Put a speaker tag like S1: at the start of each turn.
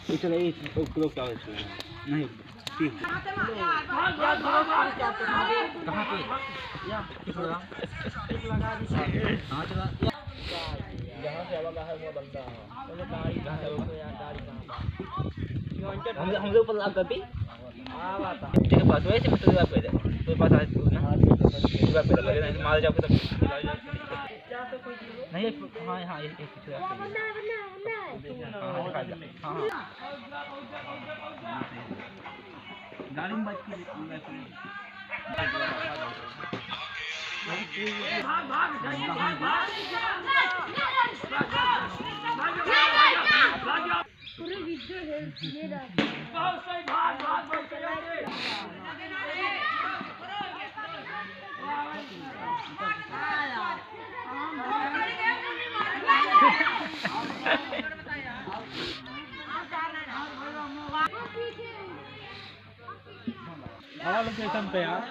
S1: इतना ही उपयोग क्या है नहीं ठीक कहाँ पे या लगा हाँ चला जहाँ से आवाज़ है वो बंदा वो गाड़ी कहाँ है वो यार गाड़ी कहाँ हम लोग ऊपर लग गई हाँ बात है तेरे पास वैसे मैं तेरे पास आ ना तेरे पास पहले नहीं मार जाओ तो नहीं हाँ हाँ एक पीछे हाँ हाँ गाड़ी में बैठ के
S2: पूरे वीडियो है ये
S1: लोकेशन पे यार